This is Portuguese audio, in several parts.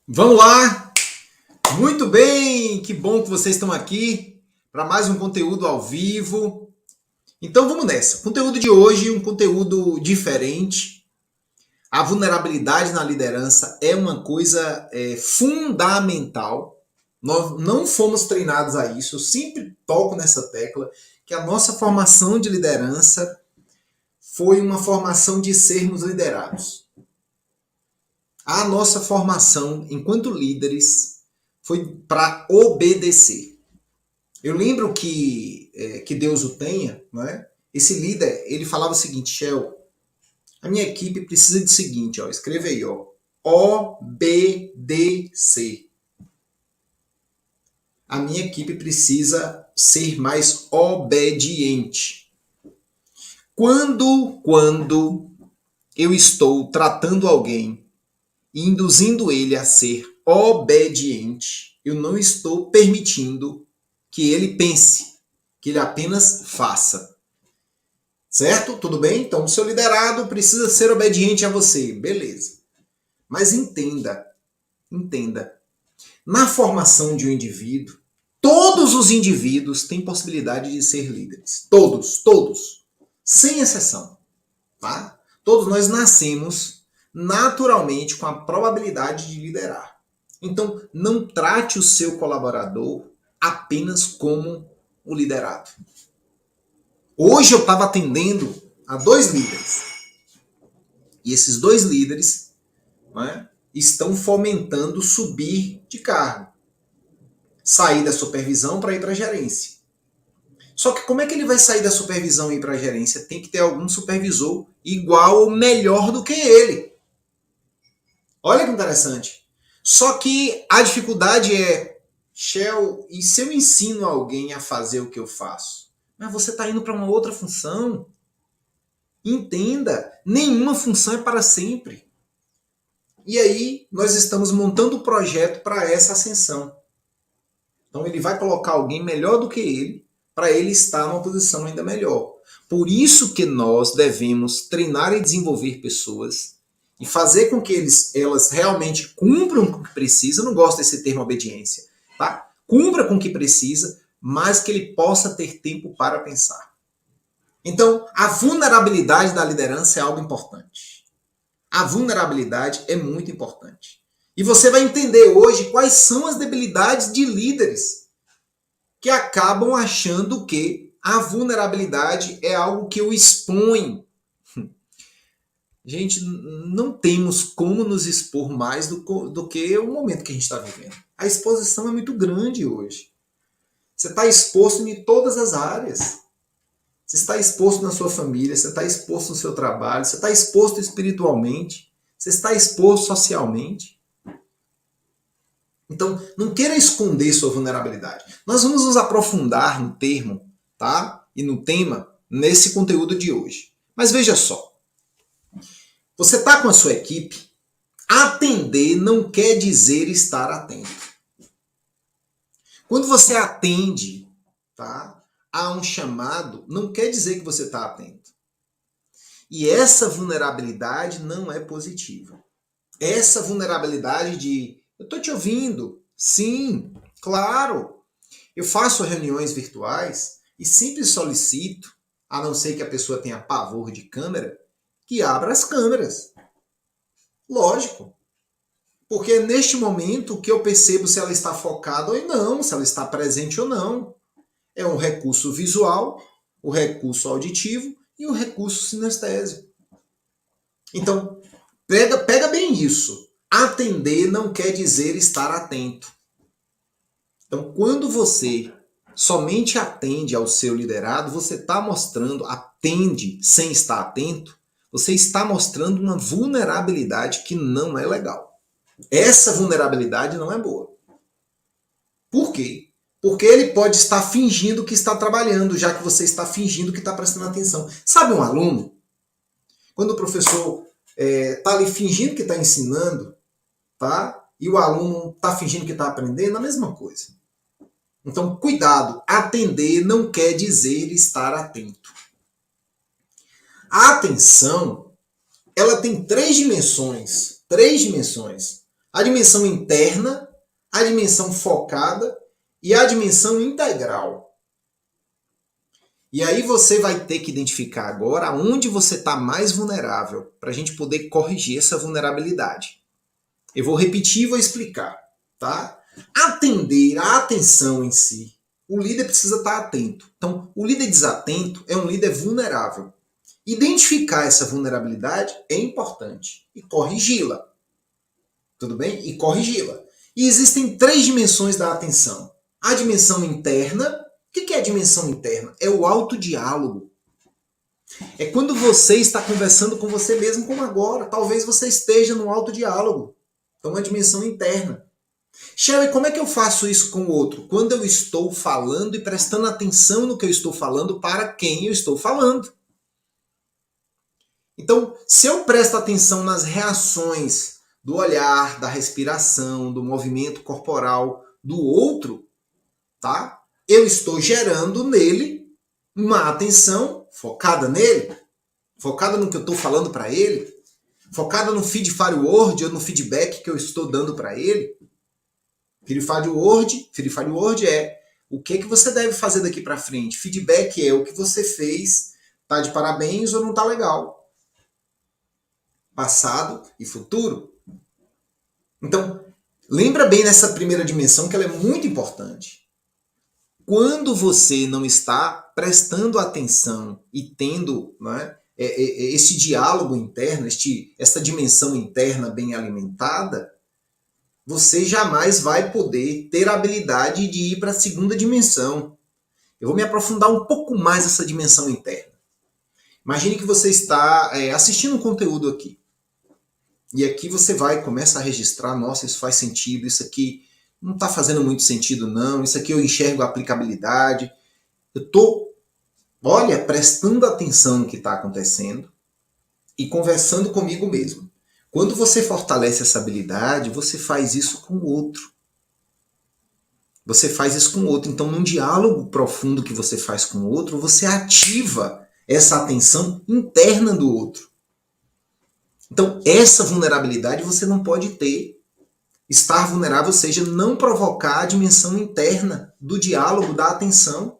Vamos lá! Muito bem! Que bom que vocês estão aqui para mais um conteúdo ao vivo. Então vamos nessa. O conteúdo de hoje, um conteúdo diferente. A vulnerabilidade na liderança é uma coisa fundamental. Nós não fomos treinados a isso. Eu sempre toco nessa tecla que a nossa formação de liderança foi uma formação de sermos liderados. A nossa formação enquanto líderes foi para obedecer. Eu lembro que Deus o tenha, né? Esse líder, ele falava o seguinte: Shell, a minha equipe precisa do seguinte, ó, escreva aí, ó, obedecer. A minha equipe precisa ser mais obediente. Quando eu estou tratando alguém e induzindo ele a ser obediente, eu não estou permitindo que ele pense, que ele apenas faça. Certo? Tudo bem? Então, o seu liderado precisa ser obediente a você. Beleza. Mas entenda, na formação de um indivíduo, todos os indivíduos têm possibilidade de ser líderes. Todos. Sem exceção. Tá? Todos nós nascemos naturalmente com a probabilidade de liderar. Então, não trate o seu colaborador apenas como o liderado. Hoje eu estava atendendo a 2 líderes. E esses 2 líderes, né, estão fomentando subir de cargo. Sair da supervisão para ir para a gerência. Só que como é que ele vai sair da supervisão e ir para a gerência? Tem que ter algum supervisor igual ou melhor do que ele. Olha que interessante. Só que a dificuldade é, Shell, e se eu ensino alguém a fazer o que eu faço? Mas você está indo para uma outra função. Entenda, nenhuma função é para sempre. E aí nós estamos montando o projeto para essa ascensão. Então ele vai colocar alguém melhor do que ele, para ele estar numa posição ainda melhor. Por isso que nós devemos treinar e desenvolver pessoas e fazer com que elas realmente cumpram com o que precisa. Eu não gosto desse termo obediência, tá? Cumpra com o que precisa, mas que ele possa ter tempo para pensar. Então, a vulnerabilidade da liderança é algo importante. A vulnerabilidade é muito importante. E você vai entender hoje quais são as debilidades de líderes que acabam achando que a vulnerabilidade é algo que o expõe. Gente, não temos como nos expor mais do que o momento que a gente está vivendo. A exposição é muito grande hoje. Você está exposto em todas as áreas. Você está exposto na sua família, você está exposto no seu trabalho, você está exposto espiritualmente, você está exposto socialmente. Então, não queira esconder sua vulnerabilidade. Nós vamos nos aprofundar no termo, tá? E no tema nesse conteúdo de hoje. Mas veja só. Você está com a sua equipe. Atender não quer dizer estar atento. Quando você atende, tá, a um chamado, não quer dizer que você está atento. E essa vulnerabilidade não é positiva. Essa vulnerabilidade de eu estou te ouvindo, sim, claro. Eu faço reuniões virtuais e sempre solicito, a não ser que a pessoa tenha pavor de câmera, que abra as câmeras. Lógico. Porque é neste momento que eu percebo se ela está focada ou não, se ela está presente ou não. É um recurso visual, o recurso auditivo e o recurso sinestésico. Então, pega bem isso. Atender não quer dizer estar atento. Então, quando você somente atende ao seu liderado, você está mostrando, atende sem estar atento, você está mostrando uma vulnerabilidade que não é legal. Essa vulnerabilidade não é boa. Por quê? Porque ele pode estar fingindo que está trabalhando, já que você está fingindo que está prestando atenção. Sabe um aluno? Quando o professor está ali fingindo que está ensinando, tá? E o aluno está fingindo que está aprendendo, a mesma coisa. Então, cuidado. Atender não quer dizer estar atento. A atenção, ela tem 3 dimensões. 3 dimensões. a dimensão interna, a dimensão focada e a dimensão integral. E aí você vai ter que identificar agora onde você está mais vulnerável para a gente poder corrigir essa vulnerabilidade. Eu vou repetir e vou explicar, tá? Atender, a atenção em si. O líder precisa estar atento. Então, o líder desatento é um líder vulnerável. Identificar essa vulnerabilidade é importante e corrigi-la. Tudo bem? E corrigi-la. E existem 3 dimensões da atenção. A dimensão interna. O que é a dimensão interna? É o autodiálogo. É quando você está conversando com você mesmo como agora. Talvez você esteja no autodiálogo. Então, a dimensão interna. Shelly, como é que eu faço isso com o outro? Quando eu estou falando e prestando atenção no que eu estou falando para quem eu estou falando. Então, se eu presto atenção nas reações do olhar, da respiração, do movimento corporal do outro, tá? Eu estou gerando nele uma atenção focada nele, focada no que eu estou falando para ele, focada no feed forward ou no feedback que eu estou dando para ele. Feed forward é o que você deve fazer daqui para frente. Feedback é o que você fez, tá de parabéns ou não tá legal. Passado e futuro. Então, lembra bem nessa primeira dimensão que ela é muito importante. Quando você não está prestando atenção e tendo, né, esse diálogo interno, essa dimensão interna bem alimentada, você jamais vai poder ter a habilidade de ir para a segunda dimensão. Eu vou me aprofundar um pouco mais nessa dimensão interna. Imagine que você está assistindo um conteúdo aqui. E aqui você começa a registrar, nossa, isso faz sentido, isso aqui não está fazendo muito sentido não, isso aqui eu enxergo a aplicabilidade. Eu estou, prestando atenção no que está acontecendo e conversando comigo mesmo. Quando você fortalece essa habilidade, você faz isso com o outro. Você faz isso com o outro. Então, num diálogo profundo que você faz com o outro, você ativa essa atenção interna do outro. Então, essa vulnerabilidade você não pode ter. Estar vulnerável, ou seja, não provocar a dimensão interna do diálogo, da atenção.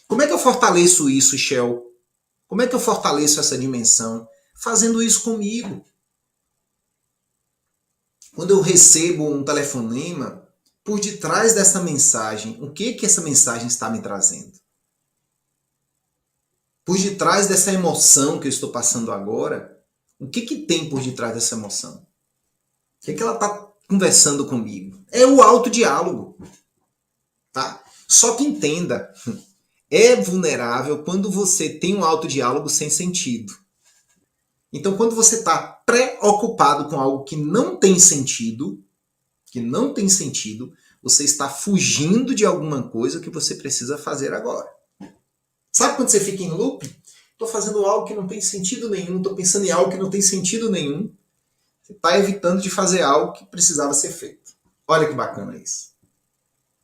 Como é que eu fortaleço isso, Shell? Como é que eu fortaleço essa dimensão? Fazendo isso comigo. Quando eu recebo um telefonema, por detrás dessa mensagem, o que essa mensagem está me trazendo? Por detrás dessa emoção que eu estou passando agora, o que tem por detrás dessa emoção? O que ela está conversando comigo? É o autodiálogo. Tá? Só que entenda, é vulnerável quando você tem um autodiálogo sem sentido. Então, quando você está preocupado com algo que não tem sentido, você está fugindo de alguma coisa que você precisa fazer agora. Sabe quando você fica em loop? Estou fazendo algo que não tem sentido nenhum, estou pensando em algo que não tem sentido nenhum. Você está evitando de fazer algo que precisava ser feito. Olha que bacana isso.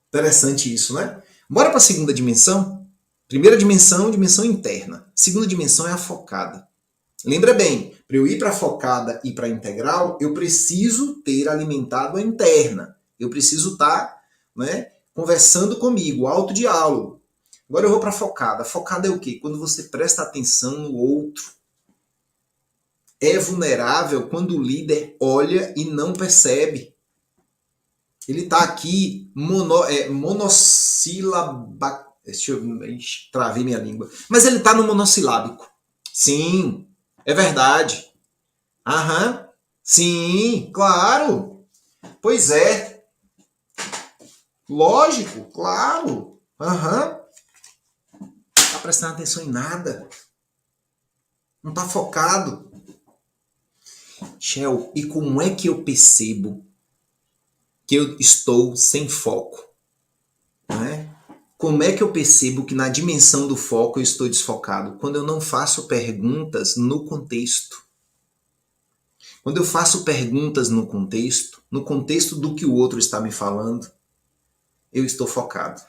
Interessante isso, né? Bora para a segunda dimensão? Primeira dimensão, dimensão interna. Segunda dimensão é a focada. Lembra bem, para eu ir para a focada e para a integral, eu preciso ter alimentado a interna. Eu preciso estar, conversando comigo, autodiálogo. Agora eu vou para a focada. A focada é o quê? Quando você presta atenção no outro. É vulnerável quando o líder olha e não percebe. Ele está aqui monossilábico. Deixa eu travei minha língua. Mas ele está no monossilábico. Sim, é verdade. Aham. Sim, claro. Pois é. Lógico, claro. Aham. Não está prestando atenção em nada. Não está focado. Shell, e como é que eu percebo que eu estou sem foco? Não é? Como é que eu percebo que na dimensão do foco eu estou desfocado? Quando eu não faço perguntas no contexto. Quando eu faço perguntas no contexto do que o outro está me falando, eu estou focado.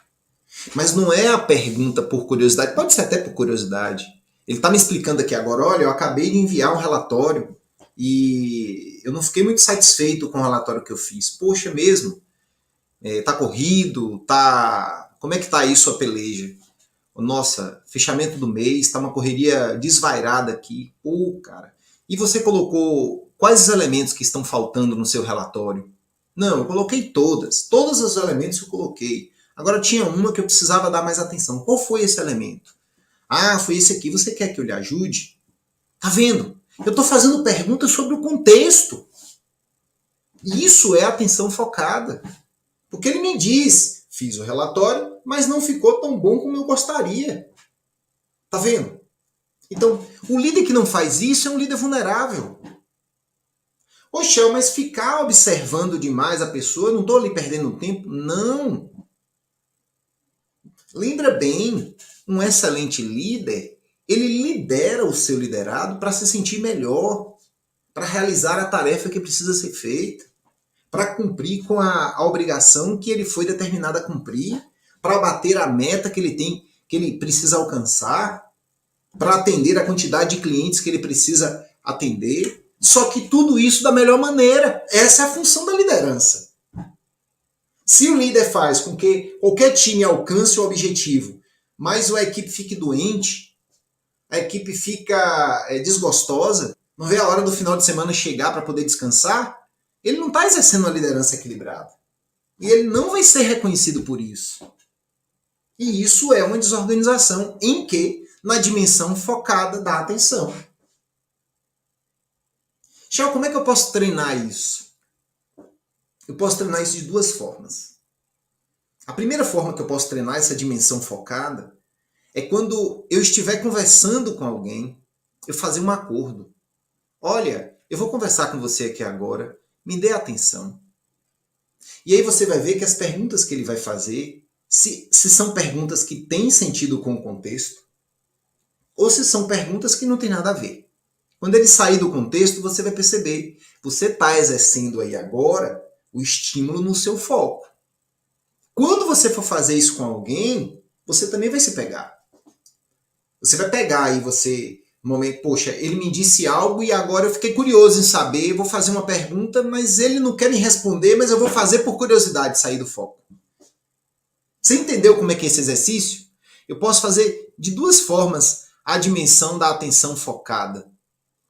Mas não é a pergunta por curiosidade, pode ser até por curiosidade. Ele está me explicando aqui agora, olha, eu acabei de enviar um relatório e eu não fiquei muito satisfeito com o relatório que eu fiz. Poxa, mesmo? Tá corrido? Como é que tá aí sua peleja? Nossa, fechamento do mês, tá uma correria desvairada aqui. Pô, cara. E você colocou quais os elementos que estão faltando no seu relatório? Não, eu coloquei todos os elementos eu coloquei. Agora tinha uma que eu precisava dar mais atenção. Qual foi esse elemento? Ah, foi esse aqui. Você quer que eu lhe ajude? Tá vendo? Eu estou fazendo perguntas sobre o contexto. E isso é atenção focada. Porque ele me diz, fiz o relatório, mas não ficou tão bom como eu gostaria. Tá vendo? Então, o líder que não faz isso é um líder vulnerável. Poxa, mas ficar observando demais a pessoa, eu não estou ali perdendo tempo? Não. Lembra bem, um excelente líder, ele lidera o seu liderado para se sentir melhor, para realizar a tarefa que precisa ser feita, para cumprir com a obrigação que ele foi determinado a cumprir, para bater a meta que ele tem, que ele precisa alcançar, para atender a quantidade de clientes que ele precisa atender. Só que tudo isso da melhor maneira. Essa é a função da liderança. Se o líder faz com que qualquer time alcance o objetivo, mas a equipe fique doente, a equipe fica desgostosa, não vê a hora do final de semana chegar para poder descansar, ele não está exercendo uma liderança equilibrada. E ele não vai ser reconhecido por isso. E isso é uma desorganização em que? Na dimensão focada da atenção. Tchau, como é que eu posso treinar isso? Eu posso treinar isso de duas formas. A primeira forma que eu posso treinar essa dimensão focada é quando eu estiver conversando com alguém, eu fazer um acordo. Olha, eu vou conversar com você aqui agora, me dê atenção. E aí você vai ver que as perguntas que ele vai fazer, se são perguntas que têm sentido com o contexto, ou se são perguntas que não têm nada a ver. Quando ele sair do contexto, você vai perceber, você está exercendo aí agora o estímulo no seu foco. Quando você for fazer isso com alguém, você também vai se pegar. Você vai pegar aí no momento, poxa, ele me disse algo e agora eu fiquei curioso em saber, vou fazer uma pergunta, mas ele não quer me responder, mas eu vou fazer por curiosidade sair do foco. Você entendeu como é que é esse exercício? Eu posso fazer de duas formas a dimensão da atenção focada,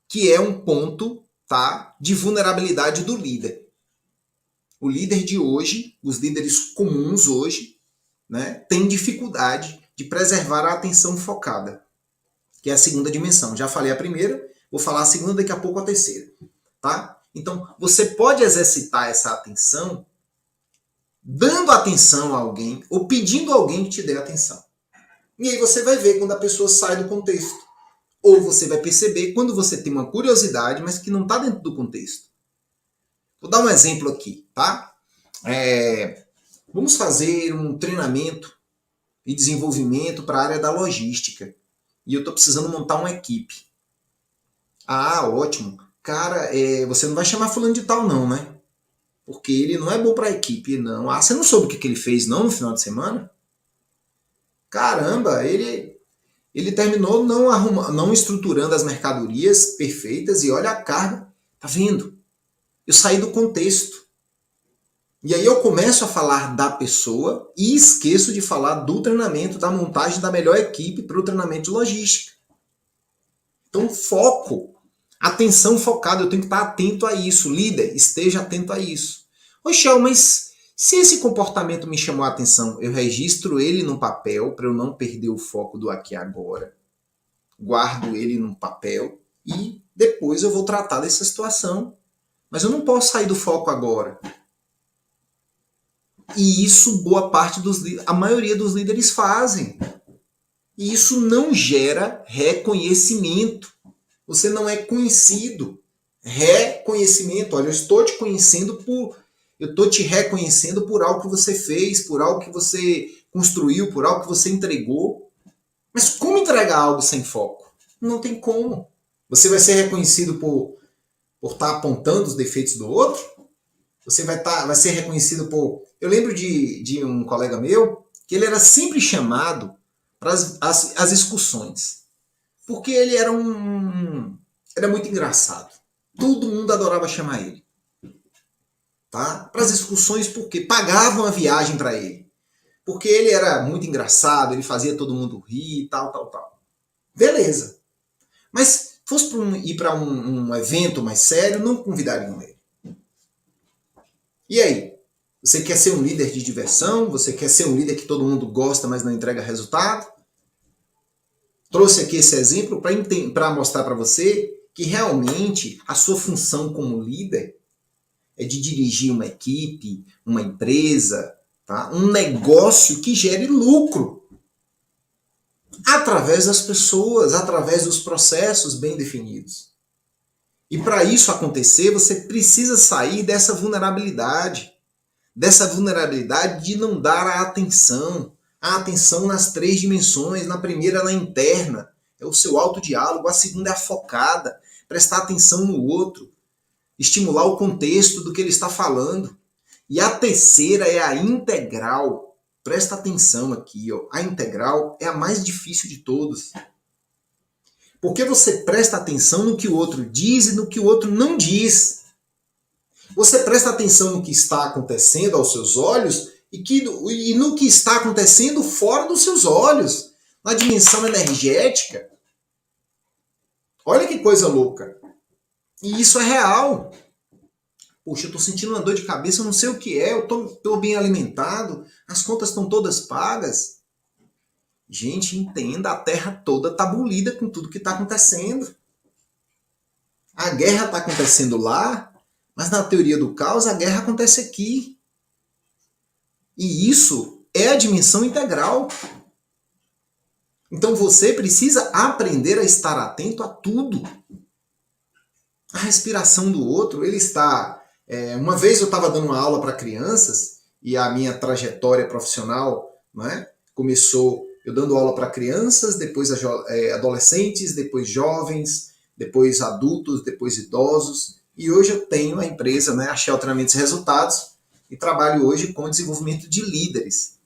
que é um ponto, tá, de vulnerabilidade do líder. O líder de hoje, os líderes comuns hoje, né, têm dificuldade de preservar a atenção focada, que é a segunda dimensão. Já falei a primeira, vou falar a segunda, daqui a pouco a terceira. Tá? Então, você pode exercitar essa atenção dando atenção a alguém ou pedindo a alguém que te dê atenção. E aí você vai ver quando a pessoa sai do contexto. Ou você vai perceber quando você tem uma curiosidade, mas que não está dentro do contexto. Vou dar um exemplo aqui, tá? Vamos fazer um treinamento e desenvolvimento para a área da logística. E eu estou precisando montar uma equipe. Ah, ótimo. Cara, você não vai chamar fulano de tal não, né? Porque ele não é bom para a equipe, não. Ah, você não soube o que ele fez não no final de semana? Caramba, ele terminou não estruturando as mercadorias perfeitas e olha a carga. Tá vendo? Eu saí do contexto. E aí eu começo a falar da pessoa e esqueço de falar do treinamento, da montagem da melhor equipe para o treinamento de logística. Então, foco. Atenção focada. Eu tenho que estar atento a isso. Líder, esteja atento a isso. Ô, Shell, mas se esse comportamento me chamou a atenção, eu registro ele no papel para eu não perder o foco do aqui e agora. Guardo ele no papel e depois eu vou tratar dessa situação. Mas eu não posso sair do foco agora. E isso boa parte a maioria dos líderes fazem. E isso não gera reconhecimento. Você não é conhecido. Reconhecimento. Olha, eu estou te reconhecendo por algo que você fez, por algo que você construiu, por algo que você entregou. Mas como entregar algo sem foco? Não tem como. Você vai ser reconhecido por estar apontando os defeitos do outro? Você vai ser reconhecido por... Eu lembro de um colega meu que ele era sempre chamado para as excursões. Porque ele era muito engraçado. Todo mundo adorava chamar ele. Tá? Para as excursões, porque pagavam a viagem para ele. Porque ele era muito engraçado, ele fazia todo mundo rir, tal. Beleza. Mas fosse ir para um evento mais sério, não convidariam ele. E aí? Você quer ser um líder de diversão? Você quer ser um líder que todo mundo gosta, mas não entrega resultado? Trouxe aqui esse exemplo para mostrar para você que realmente a sua função como líder é de dirigir uma equipe, uma empresa, tá? Um negócio que gere lucro através das pessoas, através dos processos bem definidos. E para isso acontecer, você precisa sair dessa vulnerabilidade de não dar a atenção nas 3 dimensões. Na primeira, na interna, é o seu autodiálogo. A segunda é a focada, prestar atenção no outro, estimular o contexto do que ele está falando. E a terceira é a integral. Presta atenção aqui, ó. A integral é a mais difícil de todas. Porque você presta atenção no que o outro diz e no que o outro não diz. Você presta atenção no que está acontecendo aos seus olhos e no que está acontecendo fora dos seus olhos, na dimensão energética. Olha que coisa louca. E isso é real. Poxa, eu estou sentindo uma dor de cabeça, eu não sei o que é, eu estou bem alimentado, as contas estão todas pagas. Gente, entenda, a Terra toda está abolida com tudo que está acontecendo. A guerra está acontecendo lá, mas na teoria do caos, a guerra acontece aqui. E isso é a dimensão integral. Então você precisa aprender a estar atento a tudo. A respiração do outro, ele está... uma vez eu estava dando uma aula para crianças, e a minha trajetória profissional, né, começou eu dando aula para crianças, depois adolescentes, depois jovens, depois adultos, depois idosos. E hoje eu tenho a empresa, né, a Shell Treinamentos e Resultados, e trabalho hoje com o desenvolvimento de líderes.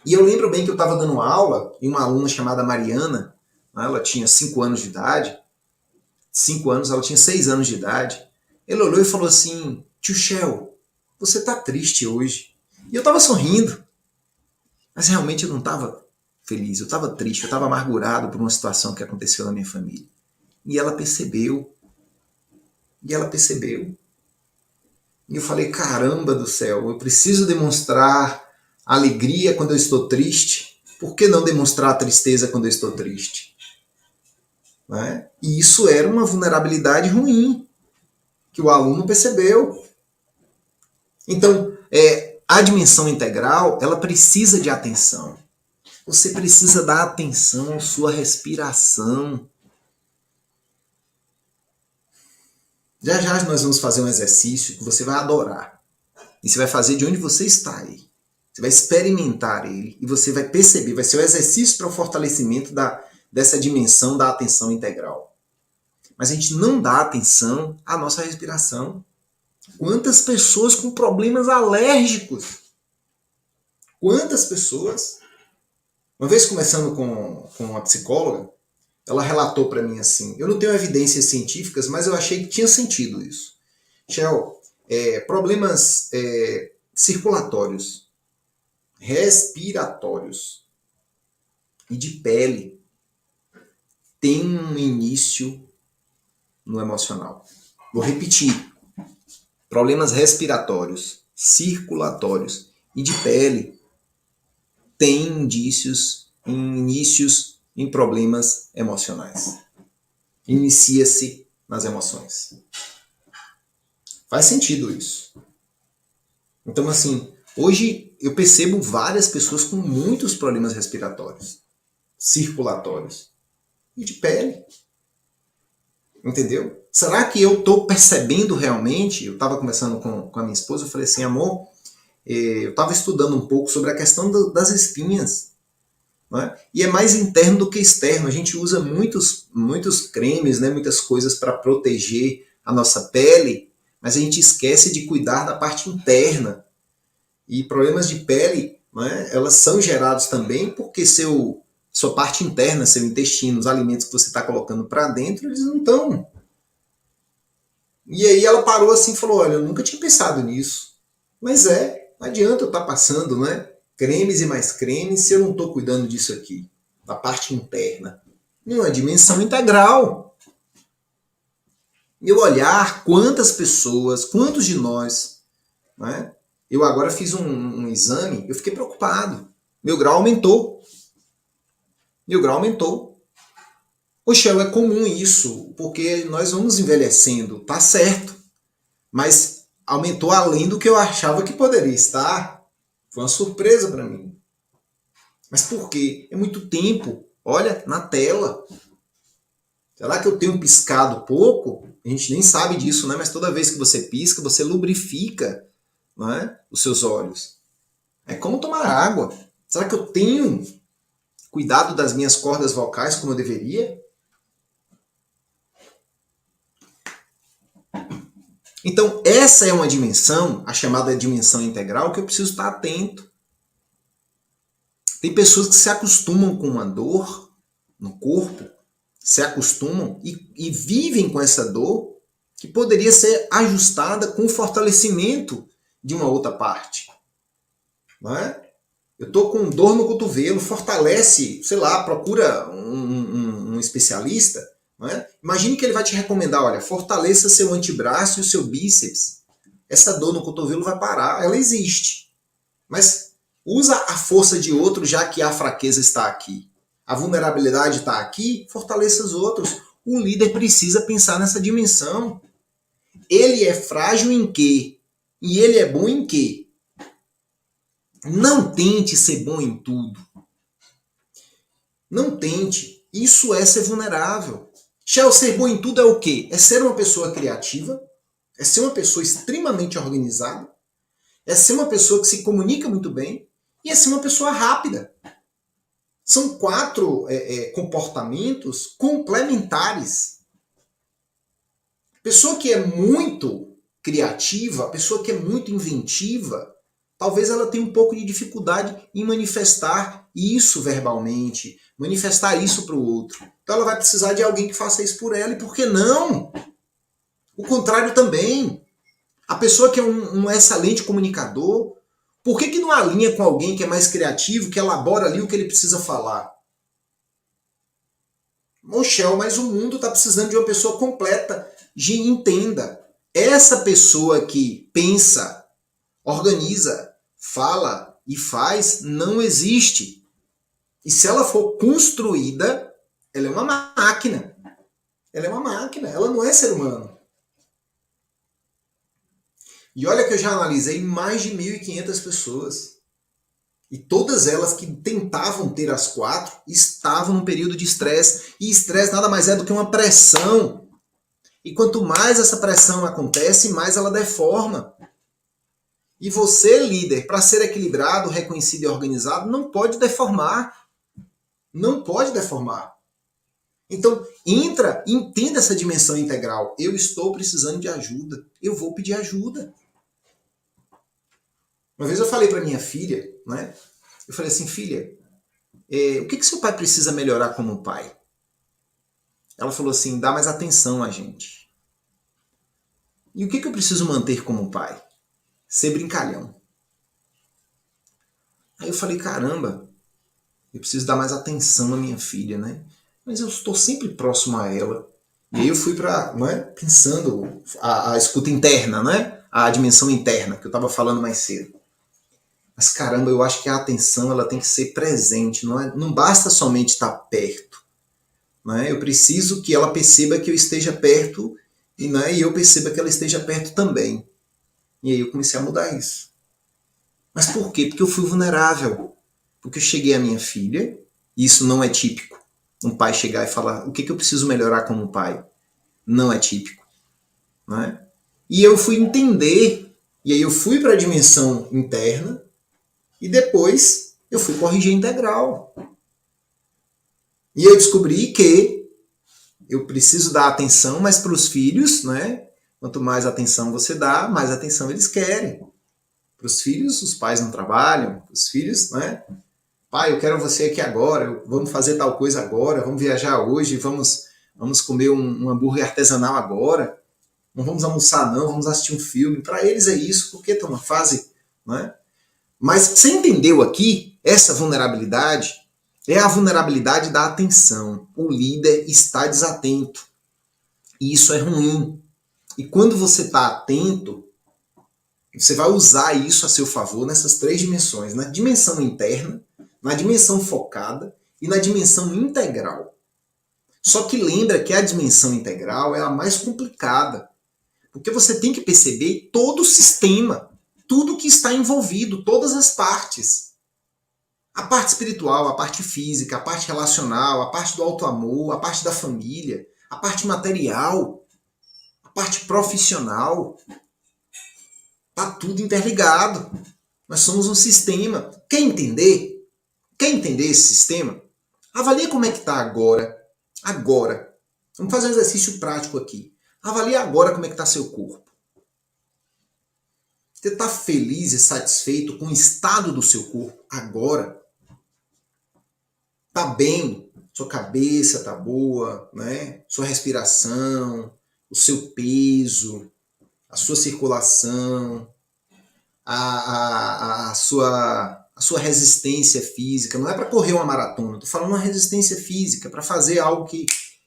E eu lembro bem que eu estava dando aula, e uma aluna chamada Mariana, né, ela tinha 5 anos de idade, 5 anos, ela tinha 6 anos de idade. Ele olhou e falou assim: tio Shell, você tá triste hoje. E eu estava sorrindo. Mas realmente eu não estava feliz, eu estava triste, eu estava amargurado por uma situação que aconteceu na minha família. E ela percebeu. E eu falei: caramba do céu, eu preciso demonstrar alegria quando eu estou triste. Por que não demonstrar a tristeza quando eu estou triste? Né? E isso era uma vulnerabilidade ruim, que o aluno percebeu. Então, a dimensão integral, ela precisa de atenção. Você precisa dar atenção à sua respiração. Já já nós vamos fazer um exercício que você vai adorar. E você vai fazer de onde você está aí. Você vai experimentar ele e você vai perceber, vai ser um exercício para o fortalecimento dessa dimensão da atenção integral. Mas a gente não dá atenção à nossa respiração. Quantas pessoas com problemas alérgicos? Quantas pessoas? Uma vez conversando com uma psicóloga, ela relatou para mim assim, eu não tenho evidências científicas, mas eu achei que tinha sentido isso. Shell, problemas circulatórios, respiratórios e de pele tem um início no emocional. Vou repetir. Problemas respiratórios, circulatórios e de pele têm inícios em problemas emocionais. Inicia-se nas emoções. Faz sentido isso. Então, assim, hoje eu percebo várias pessoas com muitos problemas respiratórios, circulatórios e de pele. Entendeu? Será que eu estou percebendo realmente? Eu estava conversando com a minha esposa, eu falei assim, amor, eu estava estudando um pouco sobre a questão das espinhas. Né? E é mais interno do que externo. A gente usa muitos cremes, né? Muitas coisas para proteger a nossa pele, mas a gente esquece de cuidar da parte interna. E problemas de pele, né? Elas são gerados também porque sua parte interna, seu intestino, os alimentos que você está colocando para dentro, eles não estão E aí ela parou assim e falou, olha, eu nunca tinha pensado nisso. Mas não adianta eu estar passando, né? Cremes e mais cremes se eu não estou cuidando disso aqui, da parte interna. Em uma dimensão integral. Eu olhar quantas pessoas, quantos de nós, né? Eu agora fiz um exame, eu fiquei preocupado. Meu grau aumentou. Meu grau aumentou. Poxa, é comum isso, porque nós vamos envelhecendo, tá certo. Mas aumentou além do que eu achava que poderia estar. Foi uma surpresa para mim. Mas por quê? É muito tempo. Olha, na tela. Será que eu tenho piscado pouco? A gente nem sabe disso, né? Mas toda vez que você pisca, você lubrifica, não é? Os seus olhos. É como tomar água. Será que eu tenho cuidado das minhas cordas vocais como eu deveria? Então, essa é uma dimensão, a chamada dimensão integral, que eu preciso estar atento. Tem pessoas que se acostumam com uma dor no corpo, se acostumam e vivem com essa dor que poderia ser ajustada com o fortalecimento de uma outra parte. Não é? Eu estou com dor no cotovelo, fortalece, sei lá, procura um especialista. Não é? Imagine que ele vai te recomendar, olha, fortaleça seu antebraço e o seu bíceps. Essa dor no cotovelo vai parar, ela existe. Mas usa a força de outro, já que a fraqueza está aqui. A vulnerabilidade está aqui, fortaleça os outros. O líder precisa pensar nessa dimensão. Ele é frágil em quê? E ele é bom em quê? Não tente ser bom em tudo. Não tente. Isso é ser vulnerável. Já o ser bom em tudo é o quê? É ser uma pessoa criativa, é ser uma pessoa extremamente organizada, é ser uma pessoa que se comunica muito bem e é ser uma pessoa rápida. São 4 comportamentos complementares. Pessoa que é muito criativa, pessoa que é muito inventiva, talvez ela tenha um pouco de dificuldade em manifestar isso verbalmente, manifestar isso para o outro. Então ela vai precisar de alguém que faça isso por ela. E por que não? O contrário também. A pessoa que é um excelente comunicador, por que não alinha com alguém que é mais criativo, que elabora ali o que ele precisa falar? Mochel, mas o mundo está precisando de uma pessoa completa. Entenda, essa pessoa que pensa, organiza, fala e faz, não existe. E se ela for construída, ela é uma máquina. Ela é uma máquina, ela não é ser humano. E olha que eu já analisei mais de 1.500 pessoas. E todas elas que tentavam ter as 4 estavam num período de estresse. E estresse nada mais é do que uma pressão. E quanto mais essa pressão acontece, mais ela deforma. E você, líder, para ser equilibrado, reconhecido e organizado, não pode deformar. Não pode deformar. Então, entenda essa dimensão integral. Eu estou precisando de ajuda. Eu vou pedir ajuda. Uma vez eu falei para minha filha, né? Eu falei assim, filha, o que seu pai precisa melhorar como pai? Ela falou assim, dá mais atenção a gente. E o que eu preciso manter como pai? Ser brincalhão. Aí eu falei, caramba, eu preciso dar mais atenção à minha filha, né? Mas eu estou sempre próximo a ela. E aí eu fui para, pensando a escuta interna, né? A dimensão interna, que eu estava falando mais cedo. Mas caramba, eu acho que a atenção ela tem que ser presente, não basta somente estar perto. Eu preciso que ela perceba que eu esteja perto e eu perceba que ela esteja perto também. E aí eu comecei a mudar isso. Mas por quê? Porque eu fui vulnerável. Porque eu cheguei à minha filha, e isso não é típico. Um pai chegar e falar, o que eu preciso melhorar como pai? Não é típico. E eu fui entender, e aí eu fui para a dimensão interna, e depois eu fui corrigir a integral. E eu descobri que eu preciso dar atenção, mas para os filhos, quanto mais atenção você dá, mais atenção eles querem. Para os filhos, os pais não trabalham. Para os filhos, pai, eu quero você aqui agora, vamos fazer tal coisa agora, vamos viajar hoje, vamos comer um hambúrguer artesanal agora. não vamos almoçar não, vamos assistir um filme. Para eles é isso, porque está uma fase, né? Mas você entendeu aqui, essa vulnerabilidade é a vulnerabilidade da atenção. O líder está desatento. E isso é ruim. E quando você está atento, você vai usar isso a seu favor nessas três dimensões. Na dimensão interna, na dimensão focada e na dimensão integral. Só que lembra que a dimensão integral é a mais complicada. Porque você tem que perceber todo o sistema, tudo que está envolvido, todas as partes. A parte espiritual, a parte física, a parte relacional, a parte do auto-amor, a parte da família, a parte material, a parte profissional. Está tudo interligado. Nós somos um sistema. Quer entender? Quer entender esse sistema? Avalie como é que está agora. Agora. Vamos fazer um exercício prático aqui. Avalie agora como é que está seu corpo. Você está feliz e satisfeito com o estado do seu corpo agora? Está bem? Sua cabeça está boa, né? Sua respiração, o seu peso, a sua circulação, a sua resistência física. Não é para correr uma maratona, estou falando uma resistência física, para fazer algo que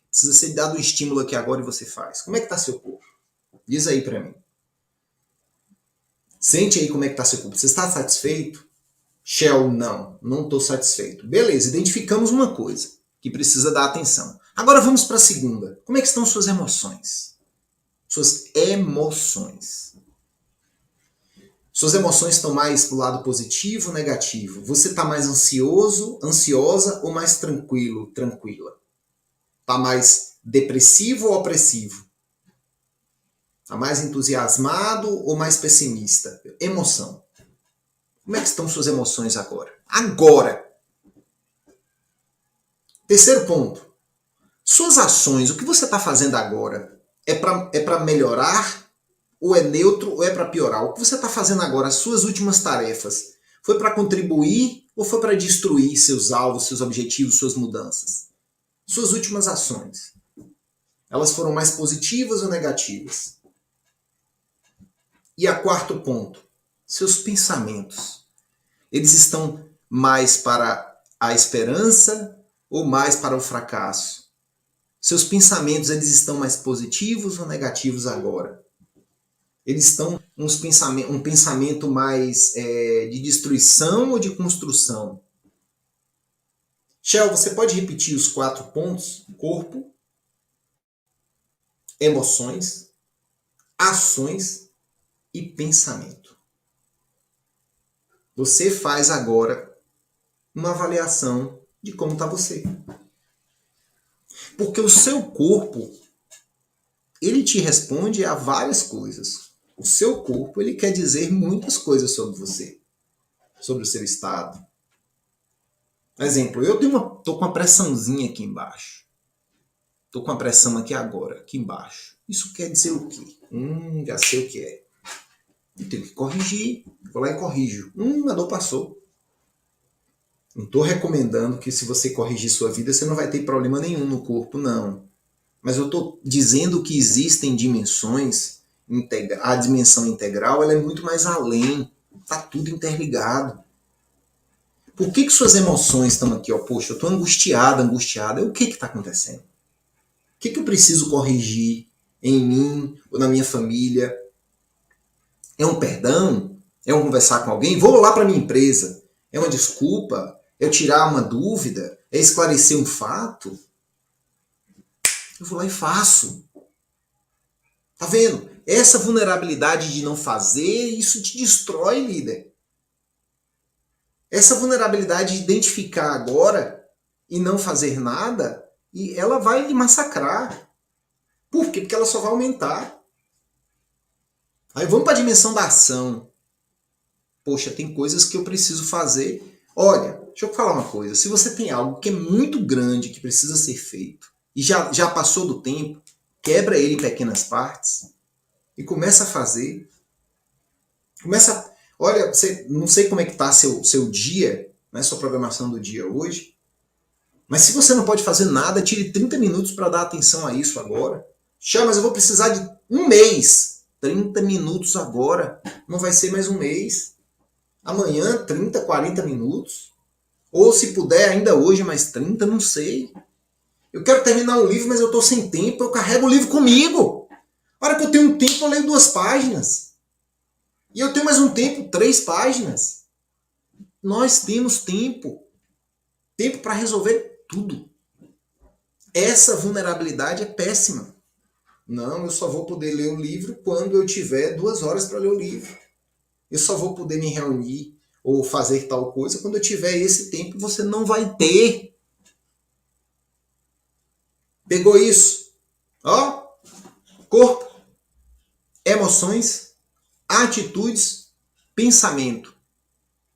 precisa ser dado um estímulo aqui agora e você faz. Como é que está seu corpo? Diz aí para mim. Sente aí como é que está seu corpo. Você está satisfeito? Shell, não estou satisfeito. Beleza, identificamos uma coisa que precisa dar atenção. Agora vamos para a segunda. Como é que estão suas emoções? Suas emoções. Suas emoções estão mais para o lado positivo ou negativo? Você está mais ansioso, ansiosa ou mais tranquilo, tranquila? Está mais depressivo ou opressivo? Está mais entusiasmado ou mais pessimista? Emoção. Como é que estão suas emoções agora? Agora! Terceiro ponto. Suas ações, o que você está fazendo agora, é para melhorar ou é neutro ou é para piorar? O que você está fazendo agora, as suas últimas tarefas, foi para contribuir ou foi para destruir seus alvos, seus objetivos, suas mudanças? Suas últimas ações, elas foram mais positivas ou negativas? E a quarto ponto, seus pensamentos. Eles estão mais para a esperança ou mais para o fracasso? Seus pensamentos, eles estão mais positivos ou negativos agora? Eles estão um pensamento mais de destruição ou de construção? Shell, você pode repetir os 4 pontos? Corpo, emoções, ações e pensamento. Você faz agora uma avaliação de como está você. Porque o seu corpo, ele te responde a várias coisas. O seu corpo, ele quer dizer muitas coisas sobre você, sobre o seu estado. Exemplo, eu tô com uma pressãozinha aqui embaixo. Tô com a pressão aqui agora, aqui embaixo. Isso quer dizer o quê? Já sei o que é. Eu tenho que corrigir. Vou lá e corrijo. A dor passou. Não estou recomendando que se você corrigir sua vida, você não vai ter problema nenhum no corpo, não. Mas eu estou dizendo que existem dimensões. A dimensão integral, ela é muito mais além. Está tudo interligado. Por que suas emoções estão aqui? Poxa, eu estou angustiada. O que está acontecendo? O que eu preciso corrigir em mim ou na minha família? É um perdão? É um conversar com alguém? Vou lá para minha empresa. É uma desculpa? É tirar uma dúvida? É esclarecer um fato? Eu vou lá e faço. Tá vendo? Essa vulnerabilidade de não fazer, isso te destrói, líder. Essa vulnerabilidade de identificar agora e não fazer nada, e ela vai lhe massacrar. Por quê? Porque ela só vai aumentar. Aí vamos para a dimensão da ação. Poxa, tem coisas que eu preciso fazer. Olha, deixa eu falar uma coisa. Se você tem algo que é muito grande, que precisa ser feito, e já passou do tempo, quebra ele em pequenas partes e começa a fazer. Olha, não sei como é que está seu dia, né, sua programação do dia hoje, mas se você não pode fazer nada, tire 30 minutos para dar atenção a isso agora. Mas eu vou precisar de Um mês. 30 minutos agora. Não vai ser mais um mês. Amanhã, 30, 40 minutos. Ou se puder, ainda hoje, mais 30, não sei. Eu quero terminar o livro, mas eu estou sem tempo. Eu carrego o livro comigo. A hora que eu tenho um tempo, eu leio 2 páginas. E eu tenho mais um tempo, 3 páginas. Nós temos tempo. Tempo para resolver tudo. Essa vulnerabilidade é péssima. Não, eu só vou poder ler o livro quando eu tiver 2 horas para ler o livro. Eu só vou poder me reunir ou fazer tal coisa quando eu tiver esse tempo. Você não vai ter. Pegou isso? Ó, corpo, emoções, atitudes, pensamento.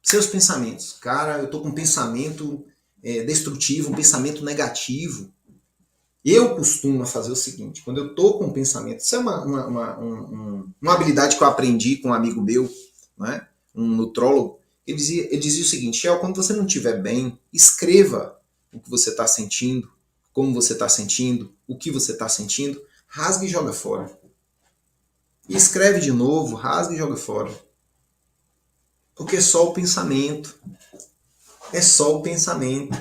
Seus pensamentos. Cara, eu tô com um pensamento destrutivo, um pensamento negativo. Eu costumo fazer o seguinte, quando eu tô com um pensamento, isso é uma habilidade que eu aprendi com um amigo meu, né? Um nutrólogo, ele dizia o seguinte, Shell, quando você não estiver bem, escreva o que você está sentindo, como você está sentindo, o que você está sentindo, rasga e joga fora. E escreve de novo, rasga e joga fora. Porque é só o pensamento. É só o pensamento.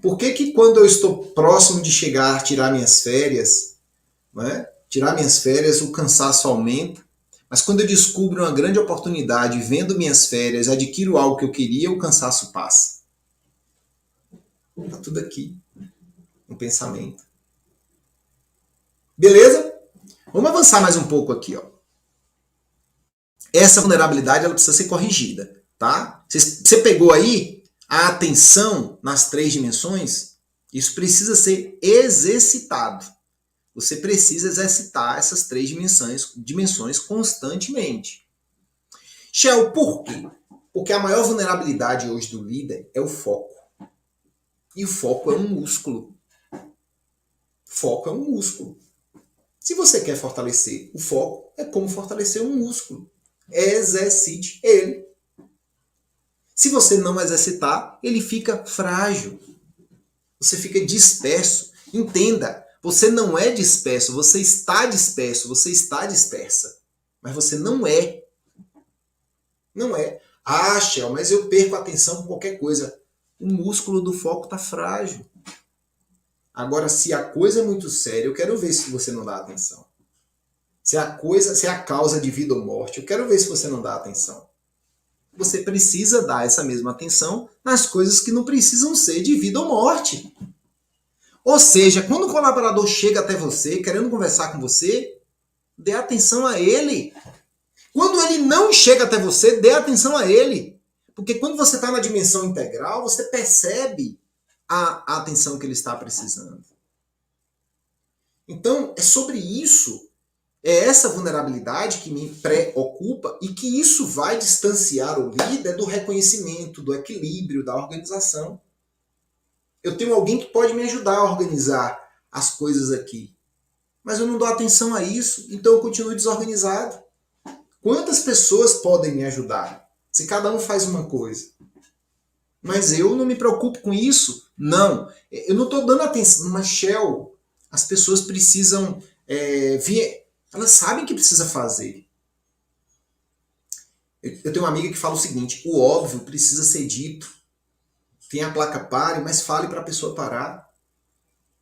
Por que quando eu estou próximo de chegar, tirar minhas férias, né? Tirar minhas férias, o cansaço aumenta, mas quando eu descubro uma grande oportunidade, vendo minhas férias, adquiro algo que eu queria, o cansaço passa. Está tudo aqui, no pensamento. Beleza? Vamos avançar mais um pouco aqui, ó. Essa vulnerabilidade ela precisa ser corrigida, tá? Você pegou aí a atenção nas 3 dimensões? Isso precisa ser exercitado. Você precisa exercitar essas 3 dimensões constantemente. Shell, por quê? Porque a maior vulnerabilidade hoje do líder é o foco. E o foco é um músculo. Foco é um músculo. Se você quer fortalecer o foco, é como fortalecer um músculo. Exercite ele. Se você não exercitar, ele fica frágil. Você fica disperso. Entenda, você não é disperso, você está disperso, você está dispersa. Mas você não é. Não é. Ah, Shell, mas eu perco a atenção com qualquer coisa. O músculo do foco está frágil. Agora, se a coisa é muito séria, eu quero ver se você não dá atenção. Se é a causa de vida ou morte, eu quero ver se você não dá atenção. Você precisa dar essa mesma atenção nas coisas que não precisam ser de vida ou morte. Ou seja, quando o colaborador chega até você, querendo conversar com você, dê atenção a ele. Quando ele não chega até você, dê atenção a ele. Porque quando você está na dimensão integral, você percebe a atenção que ele está precisando. Então, é sobre isso. É essa vulnerabilidade que me preocupa e que isso vai distanciar o líder do reconhecimento, do equilíbrio, da organização. Eu tenho alguém que pode me ajudar a organizar as coisas aqui. Mas eu não dou atenção a isso, então eu continuo desorganizado. Quantas pessoas podem me ajudar? Se cada um faz uma coisa. Mas eu não me preocupo com isso. Não. Eu não estou dando atenção. Mas, Shell, as pessoas precisam vir. Elas sabem que precisa fazer. Eu tenho uma amiga que fala o seguinte: o óbvio precisa ser dito. Tem a placa pare, mas fale para a pessoa parar.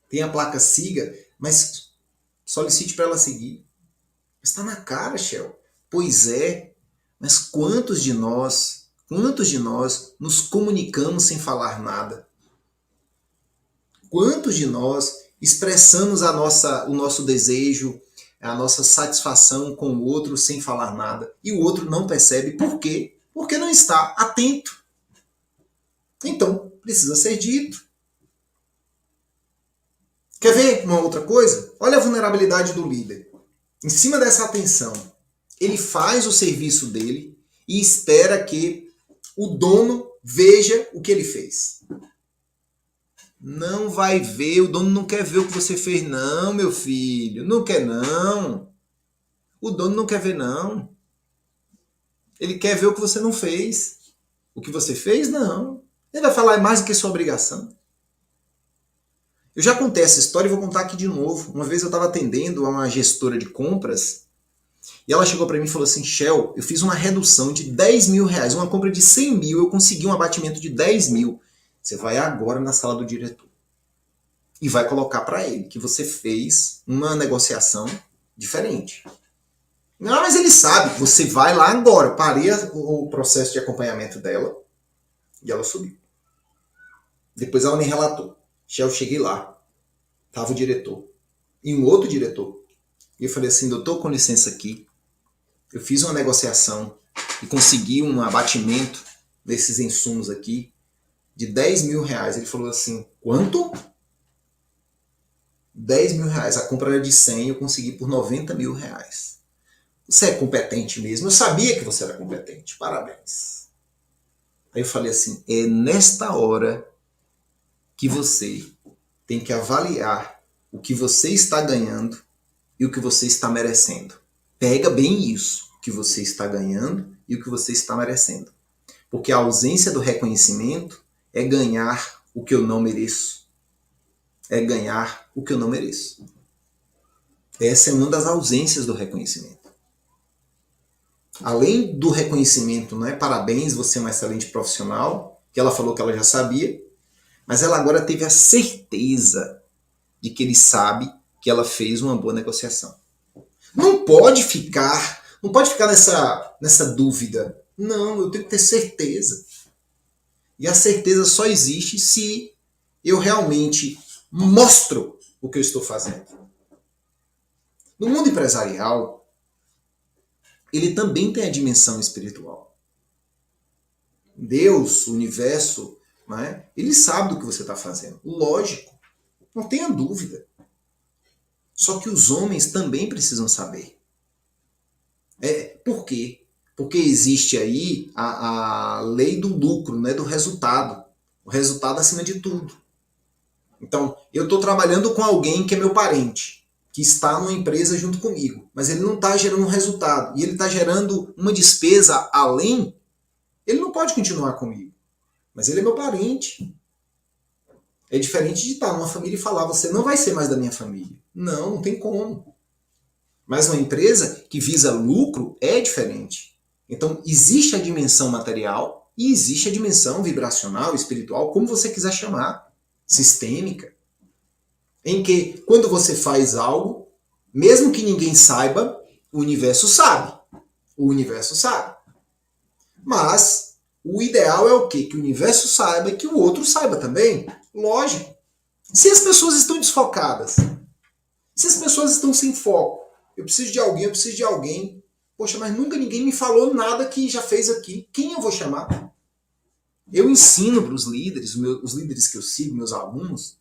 Tem a placa siga, mas solicite para ela seguir. Está na cara, Shell. Pois é, mas quantos de nós nos comunicamos sem falar nada? Quantos de nós expressamos o nosso desejo, a nossa satisfação com o outro sem falar nada? E o outro não percebe. Por quê? Porque não está atento. Então, precisa ser dito. Quer ver uma outra coisa? Olha a vulnerabilidade do líder. Em cima dessa atenção, ele faz o serviço dele e espera que o dono veja o que ele fez. Não vai ver, o dono não quer ver o que você fez não, meu filho. Não quer não. O dono não quer ver não. Ele quer ver o que você não fez. O que você fez, não. Ele vai falar mais do que sua obrigação. Eu já contei essa história e vou contar aqui de novo. Uma vez eu estava atendendo a uma gestora de compras e ela chegou para mim e falou assim: Shell, eu fiz uma redução de 10 mil reais, uma compra de 100 mil, eu consegui um abatimento de 10 mil. Você vai agora na sala do diretor e vai colocar para ele que você fez uma negociação diferente. Não, mas ele sabe. Você vai lá agora. Eu parei o processo de acompanhamento dela e ela subiu. Depois ela me relatou. Eu cheguei lá. Tava o diretor e um outro diretor. E eu falei assim: doutor, com licença aqui. Eu fiz uma negociação e consegui um abatimento desses insumos aqui de 10 mil reais. Ele falou assim: quanto? 10 mil reais. A compra era de 100, eu consegui por 90 mil reais. Você é competente mesmo? Eu sabia que você era competente. Parabéns. Aí eu falei assim: é nesta hora que você tem que avaliar o que você está ganhando e o que você está merecendo. Pega bem isso, o que você está ganhando e o que você está merecendo. Porque a ausência do reconhecimento é ganhar o que eu não mereço. É ganhar o que eu não mereço. Essa é uma das ausências do reconhecimento. Além do reconhecimento, não é? Parabéns, você é um excelente profissional, que ela falou que ela já sabia, mas ela agora teve a certeza de que ele sabe que ela fez uma boa negociação. Não pode ficar nessa dúvida. Não, eu tenho que ter certeza. E a certeza só existe se eu realmente mostro o que eu estou fazendo. No mundo empresarial, ele também tem a dimensão espiritual. Deus, o universo, né, ele sabe do que você está fazendo. Lógico, não tenha dúvida. Só que os homens também precisam saber. Por quê? Porque existe aí a lei do lucro, né, do resultado. O resultado acima de tudo. Então, eu estou trabalhando com alguém que é meu parente, que está numa empresa junto comigo, mas ele não está gerando um resultado, e ele está gerando uma despesa além, ele não pode continuar comigo. Mas ele é meu parente. É diferente de estar numa família e falar: você não vai ser mais da minha família. Não tem como. Mas uma empresa que visa lucro é diferente. Então, existe a dimensão material e existe a dimensão vibracional, espiritual, como você quiser chamar, sistêmica, em que quando você faz algo, mesmo que ninguém saiba, o universo sabe. O universo sabe. Mas o ideal é o quê? Que o universo saiba e que o outro saiba também. Lógico. Se as pessoas estão desfocadas, se as pessoas estão sem foco, eu preciso de alguém. Poxa, mas nunca ninguém me falou nada que já fez aqui. Quem eu vou chamar? Eu ensino para os líderes, os líderes que eu sigo, meus alunos,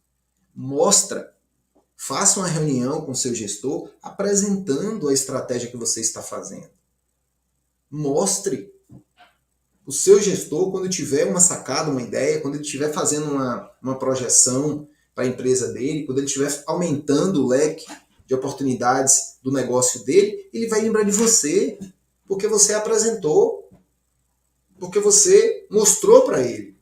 faça uma reunião com o seu gestor apresentando a estratégia que você está fazendo. Mostre. O seu gestor, quando tiver uma sacada, uma ideia, quando ele estiver fazendo uma projeção para a empresa dele, quando ele estiver aumentando o leque de oportunidades do negócio dele, ele vai lembrar de você, porque você apresentou, porque você mostrou para ele.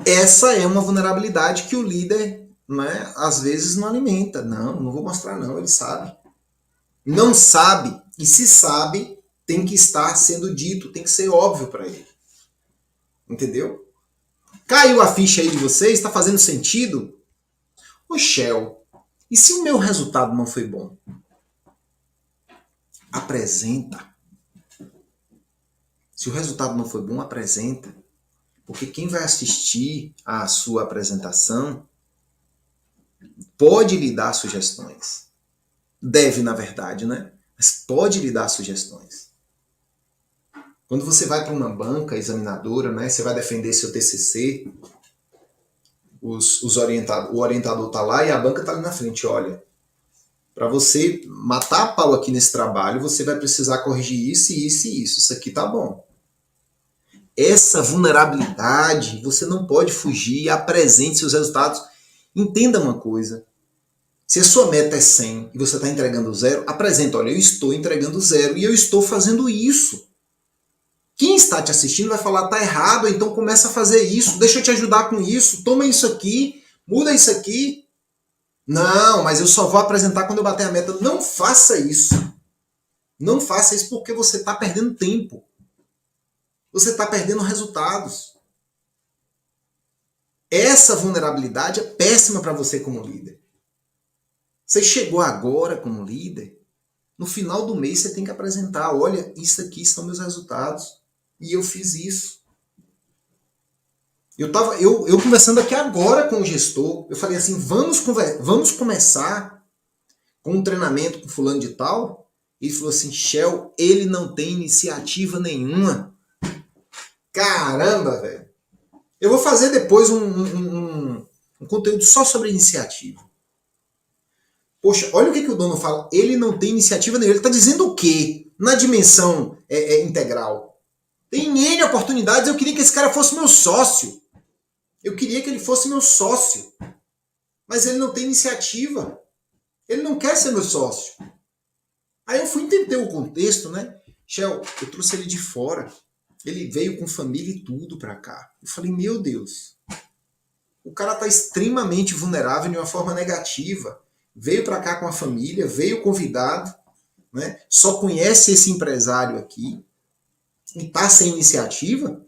Essa é uma vulnerabilidade que o líder, né, às vezes não alimenta. Não vou mostrar não, ele sabe. Não sabe, e se sabe, tem que estar sendo dito, tem que ser óbvio para ele. Entendeu? Caiu a ficha aí de vocês? Está fazendo sentido? Ô Shell, e se o meu resultado não foi bom? Apresenta. Se o resultado não foi bom, apresenta. Porque quem vai assistir à sua apresentação pode lhe dar sugestões. Deve, na verdade, né? Mas pode lhe dar sugestões. Quando você vai para uma banca examinadora, né, você vai defender seu TCC, o orientador está lá e a banca está ali na frente. Olha, para você matar a pau aqui nesse trabalho, você vai precisar corrigir isso e isso e isso. Isso aqui tá bom. Essa vulnerabilidade, você não pode fugir, apresente seus resultados. Entenda uma coisa. Se a sua meta é 100 e você está entregando 0, apresenta: olha, eu estou entregando 0 e eu estou fazendo isso. Quem está te assistindo vai falar: tá errado, então começa a fazer isso, deixa eu te ajudar com isso, toma isso aqui, Muda isso aqui. Não, mas eu só vou apresentar quando eu bater a meta. Não faça isso. Não faça isso porque você está perdendo tempo. Você está perdendo resultados. Essa vulnerabilidade é péssima para você como líder. Você chegou agora como líder, no final do mês você tem que apresentar, olha, isso aqui estão meus resultados. E eu fiz isso. Eu conversando aqui agora com o gestor, eu falei assim, vamos começar com um treinamento com fulano de tal. Ele falou assim, Shell, ele não tem iniciativa nenhuma. Caramba, velho. Eu vou fazer depois um conteúdo só sobre iniciativa. Poxa, olha o que o dono fala. Ele não tem iniciativa nenhuma. Ele está dizendo o quê? Na dimensão integral. Tem N oportunidades. Eu queria que esse cara fosse meu sócio. Eu queria que ele fosse meu sócio. Mas ele não tem iniciativa. Ele não quer ser meu sócio. Aí eu fui entender o contexto, né? Shell, eu trouxe ele de fora. Ele veio com família e tudo pra cá. Eu falei, meu Deus. O cara tá extremamente vulnerável de uma forma negativa. Veio pra cá com a família, veio convidado, né? Só conhece esse empresário aqui e tá sem iniciativa.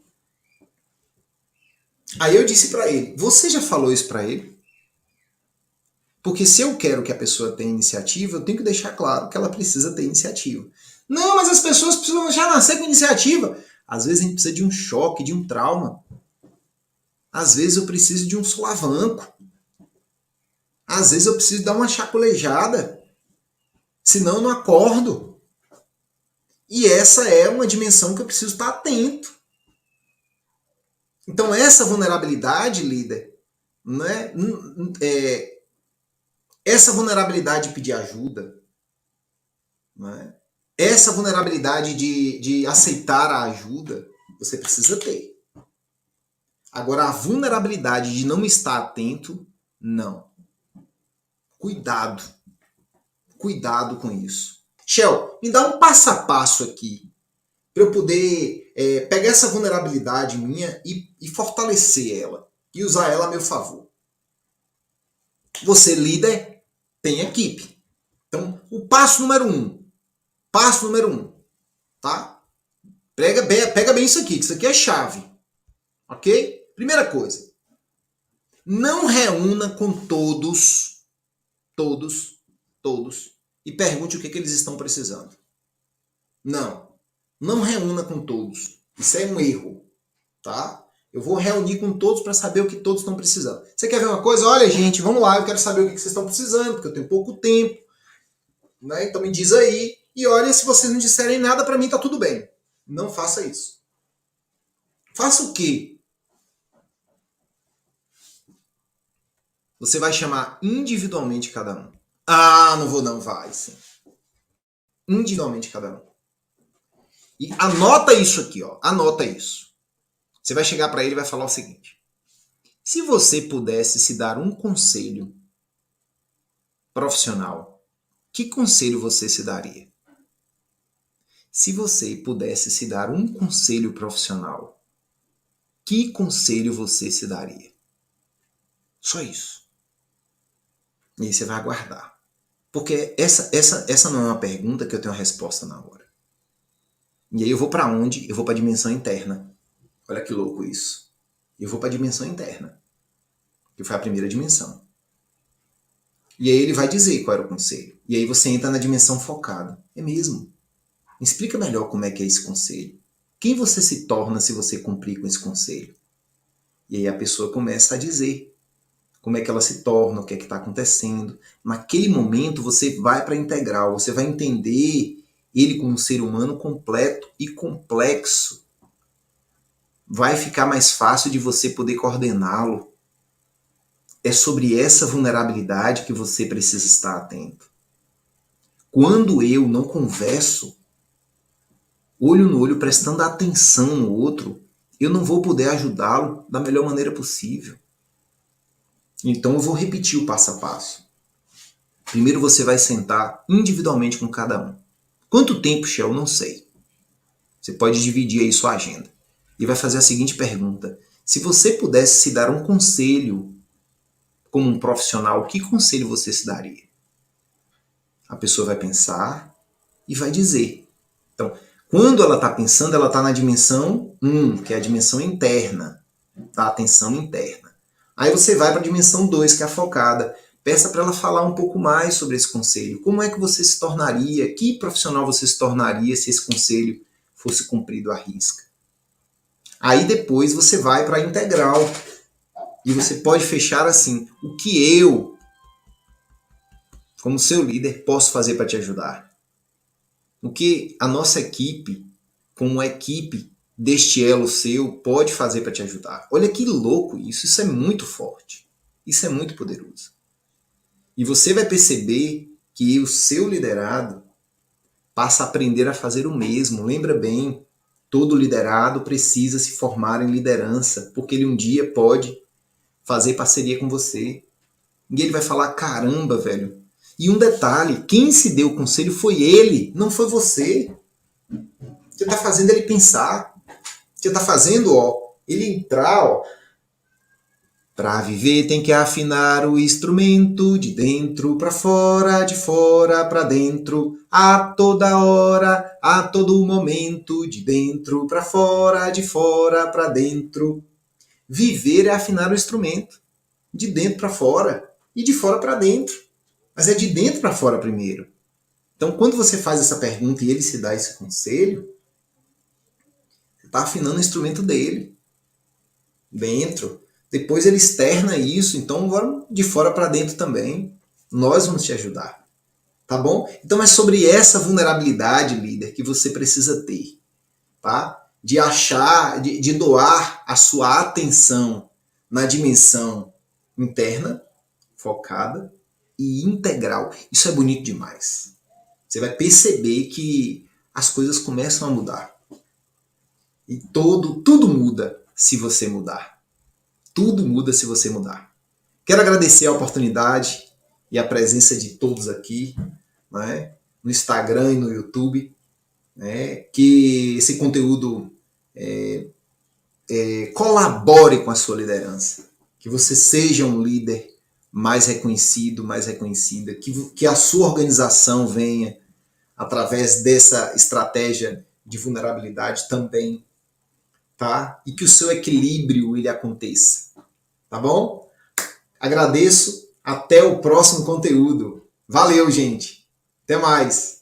Aí eu disse pra ele, você já falou isso pra ele? Porque se eu quero que a pessoa tenha iniciativa, eu tenho que deixar claro que ela precisa ter iniciativa. Não, mas as pessoas precisam já nascer com iniciativa. Às vezes a gente precisa de um choque, de um trauma. Às vezes eu preciso de um solavanco. Às vezes eu preciso dar uma chaculejada. Senão eu não acordo. E essa é uma dimensão que eu preciso estar atento. Então essa vulnerabilidade, líder, né, essa vulnerabilidade de pedir ajuda, né, essa vulnerabilidade de aceitar a ajuda, você precisa ter. Agora, a vulnerabilidade de não estar atento, não. Cuidado. Cuidado com isso. Shell, me dá um passo a passo aqui para eu poder pegar essa vulnerabilidade minha e fortalecer ela. E usar ela a meu favor. Você, líder, tem equipe. Então, o passo número 1. Passo número 1. Tá? Pega bem isso aqui, que isso aqui é chave. Ok? Primeira coisa. Não reúna com todos, e pergunte o que eles estão precisando. Não reúna com todos. Isso é um erro, tá? Eu vou reunir com todos para saber o que todos estão precisando. Você quer ver uma coisa? Olha, gente, vamos lá, eu quero saber o que vocês estão precisando, porque eu tenho pouco tempo, né? Então me diz aí. E olha, se vocês não disserem nada, para mim tá tudo bem. Não faça isso. Faça o quê? Você vai chamar individualmente cada um. Ah, não vou não, vai sim. Individualmente cada um. E anota isso aqui, ó. Anota isso. Você vai chegar para ele e vai falar o seguinte. Se você pudesse se dar um conselho profissional, que conselho você se daria? Se você pudesse se dar um conselho profissional, que conselho você se daria? Só isso. E aí você vai aguardar. Porque essa não é uma pergunta que eu tenho a resposta na hora. E aí eu vou para onde? Eu vou para a dimensão interna. Olha que louco isso. Eu vou para a dimensão interna. Que foi a primeira dimensão. E aí ele vai dizer qual era o conselho. E aí você entra na dimensão focada. É mesmo. Me explica melhor como é que é esse conselho. Quem você se torna se você cumprir com esse conselho? E aí a pessoa começa a dizer como é que ela se torna, o que é que está acontecendo. Naquele momento você vai para a integral, você vai entender ele como um ser humano completo e complexo. Vai ficar mais fácil de você poder coordená-lo. É sobre essa vulnerabilidade que você precisa estar atento. Quando eu não converso, olho no olho, prestando atenção no outro, eu não vou poder ajudá-lo da melhor maneira possível. Então eu vou repetir o passo a passo. Primeiro você vai sentar individualmente com cada um. Quanto tempo, Shell? Não sei. Você pode dividir aí sua agenda. E vai fazer a seguinte pergunta. Se você pudesse se dar um conselho como um profissional, que conselho você se daria? A pessoa vai pensar e vai dizer. Então, quando ela está pensando, ela está na dimensão 1, que é a dimensão interna, da atenção interna. Aí você vai para a dimensão 2, que é a focada. Peça para ela falar um pouco mais sobre esse conselho. Como é que você se tornaria, que profissional você se tornaria se esse conselho fosse cumprido à risca? Aí depois você vai para a integral. E você pode fechar assim: o que eu, como seu líder, posso fazer para te ajudar? O que a nossa equipe, como equipe deste elo seu, pode fazer para te ajudar? Olha que louco isso. Isso é muito forte. Isso é muito poderoso. E você vai perceber que o seu liderado passa a aprender a fazer o mesmo. Lembra bem, todo liderado precisa se formar em liderança, porque ele um dia pode fazer parceria com você. E ele vai falar, caramba, velho. E um detalhe, quem se deu o conselho foi ele, não foi você. Você está fazendo ele pensar. Você está fazendo, ele entrar, para viver tem que afinar o instrumento de dentro para fora, de fora para dentro, a toda hora, a todo momento, de dentro para fora, de fora para dentro. Viver é afinar o instrumento, de dentro para fora e de fora para dentro. Mas é de dentro para fora primeiro. Então, quando você faz essa pergunta e ele se dá esse conselho, você está afinando o instrumento dele, dentro. Depois ele externa isso, então agora de fora para dentro também. Nós vamos te ajudar. Tá bom? Então é sobre essa vulnerabilidade, líder, que você precisa ter. Tá? De achar, de doar a sua atenção na dimensão interna, focada e integral. Isso é bonito demais. Você vai perceber que as coisas começam a mudar. E tudo muda se você mudar. Tudo muda se você mudar. Quero agradecer a oportunidade e a presença de todos aqui, né, no Instagram e no YouTube, né, que esse conteúdo colabore com a sua liderança, que você seja um líder mais reconhecido, mais reconhecida, que a sua organização venha, através dessa estratégia de vulnerabilidade também, tá? E que o seu equilíbrio ele aconteça, tá bom? Agradeço, até o próximo conteúdo. Valeu, gente. Até mais.